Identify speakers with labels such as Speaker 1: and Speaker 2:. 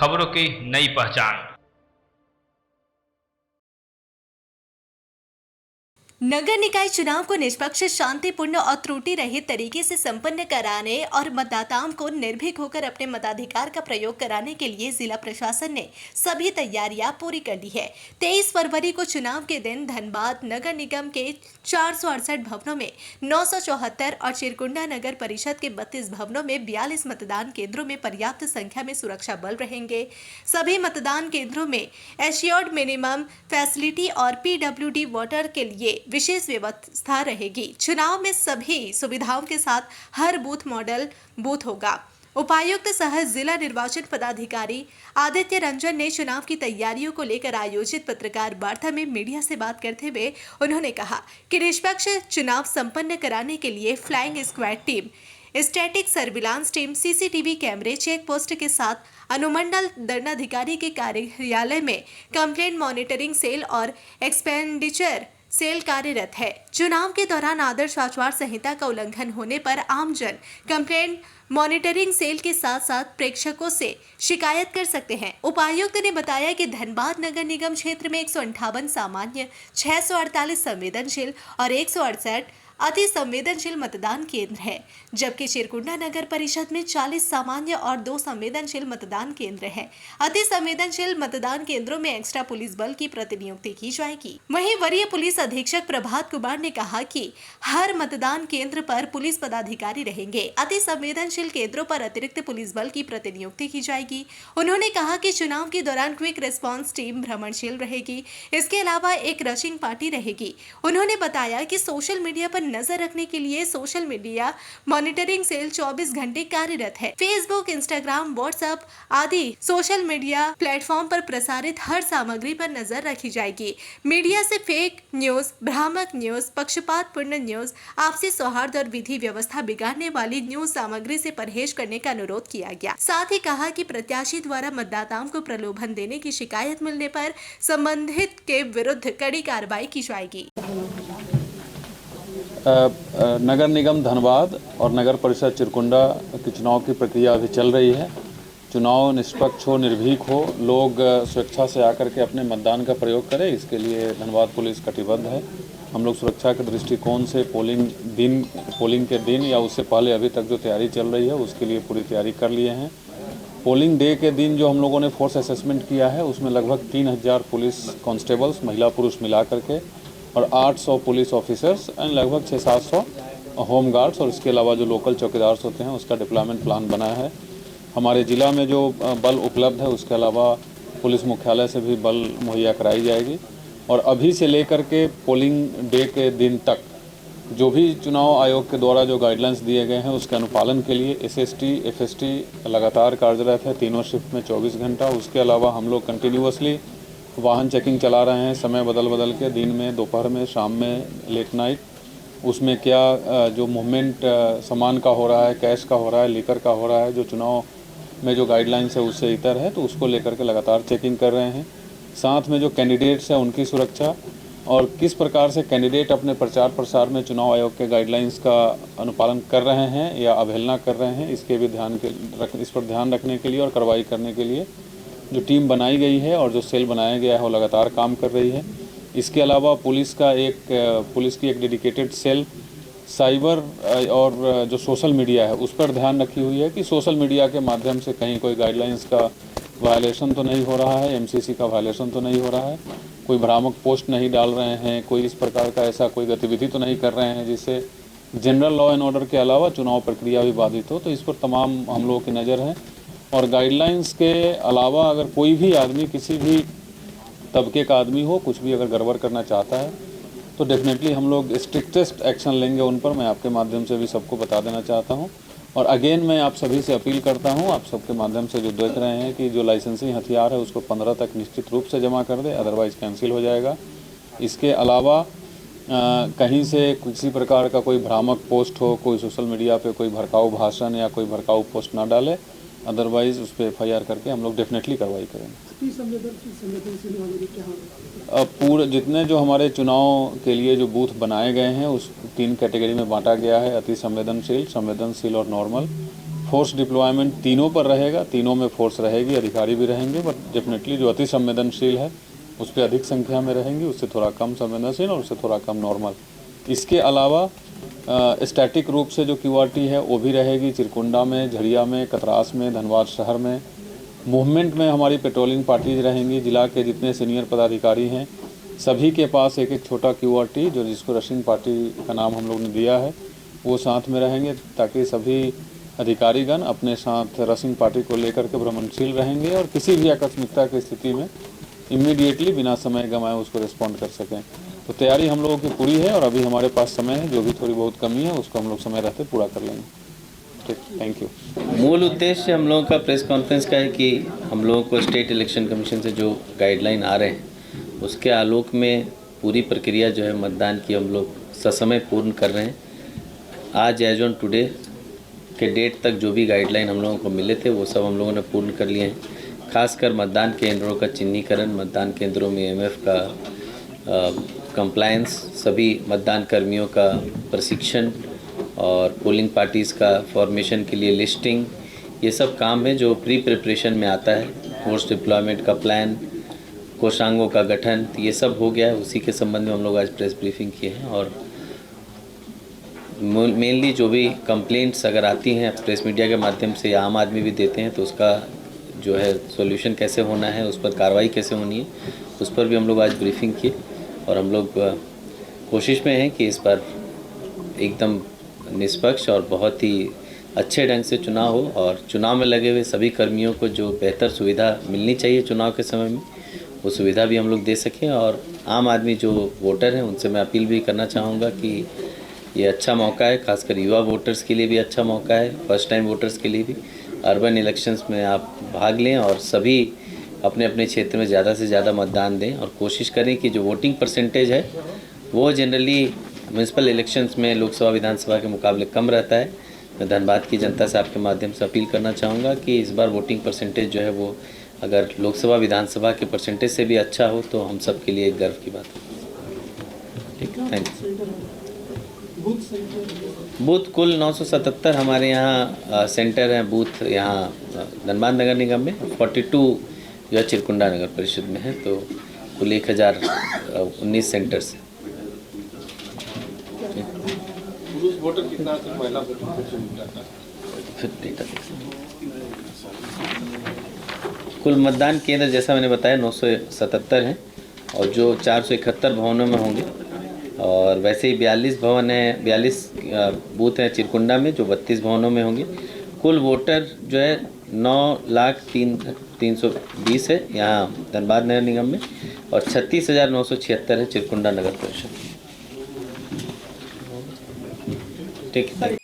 Speaker 1: खबरों की नई पहचान।
Speaker 2: नगर निकाय चुनाव को निष्पक्ष, शांतिपूर्ण और त्रुटि रहित तरीके से संपन्न कराने और मतदाताओं को निर्भीक होकर अपने मताधिकार का प्रयोग कराने के लिए जिला प्रशासन ने सभी तैयारियां पूरी कर ली है। 23 फरवरी को चुनाव के दिन धनबाद नगर निगम के 468 भवनों में 974 और चिरकुंडा नगर परिषद के 32 भवनों में 42 मतदान केंद्रों में पर्याप्त संख्या में सुरक्षा बल रहेंगे। सभी मतदान केंद्रों में एश्योर्ड मिनिमम फैसिलिटी और पीडब्ल्यूडी वाटर के लिए विशेष व्यवस्था रहेगी। चुनाव में सभी सुविधाओं के साथ हर बूथ मॉडल बूथ होगा। उपायुक्त सह जिला निर्वाचन पदाधिकारी आदित्य रंजन ने चुनाव की तैयारियों को लेकर आयोजित पत्रकार वार्ता में मीडिया से बात करते हुए उन्होंने कहा कि निष्पक्ष चुनाव संपन्न कराने के लिए flying squad team, static surveillance team, CCTV कैमरे, चेक पोस्ट के साथ अनुमंडल दंडाधिकारी के कार्यालय में कंप्लेंट मॉनिटरिंग सेल और एक्सपेंडिचर सेल कार्यरत है। चुनाव के दौरान आदर्श आचार संहिता का उल्लंघन होने पर आमजन कंप्लेंट मॉनिटरिंग सेल के साथ साथ प्रेक्षकों से शिकायत कर सकते हैं। उपायुक्त ने बताया कि धनबाद नगर निगम क्षेत्र में 158 सामान्य, 648 संवेदनशील और 168 अति संवेदनशील मतदान केंद्र है, जबकि चिरकुंडा नगर परिषद में 40 सामान्य और 2 संवेदनशील मतदान केंद्र है। अति संवेदनशील मतदान केंद्रों में एक्स्ट्रा पुलिस बल की प्रतिनियुक्ति की जाएगी। वहीं वरीय पुलिस अधीक्षक प्रभात कुमार ने कहा कि हर मतदान केंद्र पर पुलिस पदाधिकारी रहेंगे। अति संवेदनशील केंद्रों पर अतिरिक्त पुलिस बल की प्रतिनियुक्ति की जाएगी। उन्होंने कहा कि चुनाव के दौरान क्विक रिस्पांस टीम भ्रमणशील रहेगी। इसके अलावा एक रशिंग पार्टी रहेगी। उन्होंने बताया कि सोशल मीडिया पर नजर रखने के लिए सोशल मीडिया मॉनिटरिंग सेल 24 घंटे कार्यरत है। फेसबुक, इंस्टाग्राम, व्हाट्सएप आदि सोशल मीडिया प्लेटफॉर्म पर प्रसारित हर सामग्री पर नजर रखी जाएगी। मीडिया से फेक न्यूज, भ्रामक न्यूज, पक्षपातपूर्ण न्यूज, आपसी सौहार्द और विधि व्यवस्था बिगाड़ने वाली न्यूज सामग्री से परहेज करने का अनुरोध किया गया। साथ ही कहा कि प्रत्याशी द्वारा मतदाताओं को प्रलोभन देने की शिकायत मिलने पर संबंधित के विरुद्ध कड़ी कार्रवाई की जाएगी।
Speaker 3: नगर निगम धनबाद और नगर परिषद चिरकुंडा के चुनाव की प्रक्रिया अभी चल रही है। चुनाव निष्पक्ष हो, निर्भीक हो, लोग स्वेच्छा से आकर के अपने मतदान का प्रयोग करें, इसके लिए धनबाद पुलिस कटिबद्ध है। हम लोग सुरक्षा के दृष्टिकोण से पोलिंग के दिन या उससे पहले अभी तक जो तैयारी चल रही है उसके लिए पूरी तैयारी कर लिए हैं। पोलिंग डे के दिन जो हम लोगों ने फोर्स असेसमेंट किया है उसमें लगभग 3000 पुलिस कांस्टेबल्स, महिला पुरुष मिला करके, और 800 पुलिस ऑफिसर्स एंड लगभग 600-700 होम गार्ड्स, और इसके अलावा जो लोकल चौकीदार होते हैं उसका डिप्लॉयमेंट प्लान बना है। हमारे ज़िला में जो बल उपलब्ध है उसके अलावा पुलिस मुख्यालय से भी बल मुहैया कराई जाएगी। और अभी से लेकर के पोलिंग डे के दिन तक जो भी चुनाव आयोग के द्वारा जो गाइडलाइंस दिए गए हैं उसके अनुपालन के लिए एसएसटी, एफएसटी लगातार कार्यरत है, तीनों शिफ्ट में 24 घंटा। उसके अलावा हम लोग कंटिन्यूसली वाहन चेकिंग चला रहे हैं, समय बदल के, दिन में, दोपहर में, शाम में, लेट नाइट। उसमें क्या जो मूवमेंट सामान का हो रहा है, कैश का हो रहा है, लीकर का हो रहा है, जो चुनाव में जो गाइडलाइंस है उससे इतर है, तो उसको लेकर के लगातार चेकिंग कर रहे हैं। साथ में जो कैंडिडेट्स हैं उनकी सुरक्षा और किस प्रकार से कैंडिडेट अपने प्रचार प्रसार में चुनाव आयोग के गाइडलाइंस का अनुपालन कर रहे हैं या अवहेलना कर रहे हैं, इसके भी इस पर ध्यान रखने के लिए और कार्रवाई करने के लिए जो टीम बनाई गई है और जो सेल बनाया गया है वो लगातार काम कर रही है। इसके अलावा पुलिस की एक डेडिकेटेड सेल साइबर और जो सोशल मीडिया है उस पर ध्यान रखी हुई है कि सोशल मीडिया के माध्यम से कहीं कोई गाइडलाइंस का वायलेशन तो नहीं हो रहा है, एमसीसी का वायलेशन तो नहीं हो रहा है, कोई भ्रामक पोस्ट नहीं डाल रहे हैं, कोई इस प्रकार का ऐसा कोई गतिविधि तो नहीं कर रहे हैं जिससे जनरल लॉ एंड ऑर्डर के अलावा चुनाव प्रक्रिया भी बाधित हो। तो इस पर तमाम हम लोगों की नज़र है। और गाइडलाइंस के अलावा अगर कोई भी आदमी, किसी भी तबके का आदमी हो, कुछ भी अगर गड़बड़ करना चाहता है तो डेफिनेटली हम लोग स्ट्रिक्टेस्ट एक्शन लेंगे उन पर। मैं आपके माध्यम से भी सबको बता देना चाहता हूं। और अगेन मैं आप सभी से अपील करता हूं, आप सबके माध्यम से जो देख रहे हैं, कि जो लाइसेंसिंग हथियार है उसको 15 तक निश्चित रूप से जमा कर दे, अदरवाइज़ कैंसिल हो जाएगा। इसके अलावा कहीं से किसी प्रकार का कोई भ्रामक पोस्ट हो, कोई सोशल मीडिया पे कोई भड़काऊ भाषण या कोई भड़काऊ पोस्ट ना डाले, अदरवाइज़ उस पर FIR करके हम लोग डेफिनेटली कार्रवाई करेंगे। पूरे जितने जो हमारे चुनाव के लिए जो बूथ बनाए गए हैं उस 3 कैटेगरी में बांटा गया है, अति संवेदनशील, संवेदनशील और नॉर्मल। फोर्स डिप्लॉयमेंट तीनों पर रहेगा, तीनों में फोर्स रहेगी, अधिकारी भी रहेंगे, बट डेफिनेटली जो अति संवेदनशील है उस पर अधिक संख्या में रहेंगी, उससे थोड़ा कम संवेदनशील और उससे थोड़ा कम नॉर्मल। इसके अलावा स्टैटिक रूप से जो क्यूआरटी है वो भी रहेगी चिरकुंडा में, झरिया में, कतरास में, धनबाद शहर में। मूवमेंट में हमारी पेट्रोलिंग पार्टीज रहेंगी। जिला के जितने सीनियर पदाधिकारी हैं सभी के पास एक एक छोटा क्यूआरटी जो जिसको रशिंग पार्टी का नाम हम लोग ने दिया है वो साथ में रहेंगे, ताकि सभी अधिकारीगण अपने साथ रशिंग पार्टी को लेकर के भ्रमणशील रहेंगे और किसी भी आकस्मिकता की स्थिति में इमीडिएटली बिना समय गंवाए उसको रिस्पॉन्ड कर सकें। तो तैयारी हम लोगों की पूरी है और अभी हमारे पास समय है, जो भी थोड़ी बहुत कमी है उसको हम लोग समय रहते पूरा कर लेंगे। ठीक, थैंक यू।
Speaker 4: मूल उद्देश्य हम लोगों का प्रेस कॉन्फ्रेंस का है कि हम लोगों को स्टेट इलेक्शन कमीशन से जो गाइडलाइन आ रहे हैं उसके आलोक में पूरी प्रक्रिया जो है मतदान की हम लोग ससमय पूर्ण कर रहे हैं। आज एज ऑन टुडे के डेट तक जो भी गाइडलाइन हम लोगों को मिले थे वो सब हम लोगों ने पूर्ण कर लिए हैं। खासकर मतदान केंद्रों का चिन्हीकरण, मतदान केंद्रों में एमएफ का कंप्लायंस, सभी मतदान कर्मियों का प्रशिक्षण और पोलिंग पार्टीज़ का फॉर्मेशन के लिए लिस्टिंग, ये सब काम है जो प्री प्रिपरेशन में आता है। फोर्स डिप्लॉयमेंट का प्लान, कोषांगों का गठन, ये सब हो गया है। उसी के संबंध में हम लोग आज प्रेस ब्रीफिंग किए हैं और मेनली जो भी कंप्लेंट्स अगर आती हैं प्रेस मीडिया के माध्यम से या आम आदमी भी देते हैं तो उसका जो है सॉल्यूशन कैसे होना है, उस पर कार्रवाई कैसे होनी है, उस पर भी हम लोग आज ब्रीफिंग किए और हम लोग कोशिश में हैं कि इस बार एकदम निष्पक्ष और बहुत ही अच्छे ढंग से चुनाव हो और चुनाव में लगे हुए सभी कर्मियों को जो बेहतर सुविधा मिलनी चाहिए चुनाव के समय में वो सुविधा भी हम लोग दे सकें। और आम आदमी जो वोटर हैं उनसे मैं अपील भी करना चाहूँगा कि ये अच्छा मौका है, खासकर युवा वोटर्स के लिए भी अच्छा मौका है, फर्स्ट टाइम वोटर्स के लिए भी। अर्बन इलेक्शंस में आप भाग लें और सभी अपने अपने क्षेत्र में ज़्यादा से ज़्यादा मतदान दें और कोशिश करें कि जो वोटिंग परसेंटेज है वो जनरली म्यूनसिपल इलेक्शंस में लोकसभा विधानसभा के मुकाबले कम रहता है। मैं धनबाद की जनता से आपके माध्यम से अपील करना चाहूँगा कि इस बार वोटिंग परसेंटेज जो है वो अगर लोकसभा विधानसभा के परसेंटेज से भी अच्छा हो तो हम सब के लिए एक गर्व की बात है। ठीक है, थैंक यू। बूथ कुल 977 हमारे यहाँ सेंटर हैं बूथ यहाँ धनबाद नगर निगम में, 42 जो है चिरकुंडा नगर परिषद में है, तो कुल 1019 सेंटर्स हैं।
Speaker 3: वोटर कितना महिला
Speaker 4: कुल मतदान केंद्र जैसा मैंने बताया 977 हैं और जो 471 भवनों में होंगे और वैसे ही 42 भवन हैं, 42 बूथ हैं चिरकुंडा में जो 32 भवनों में होंगे। कुल वोटर जो है 9,03,320 है यहाँ धनबाद नगर निगम में और 36,976 है चिरकुंडा नगर परिषद। ठीक है।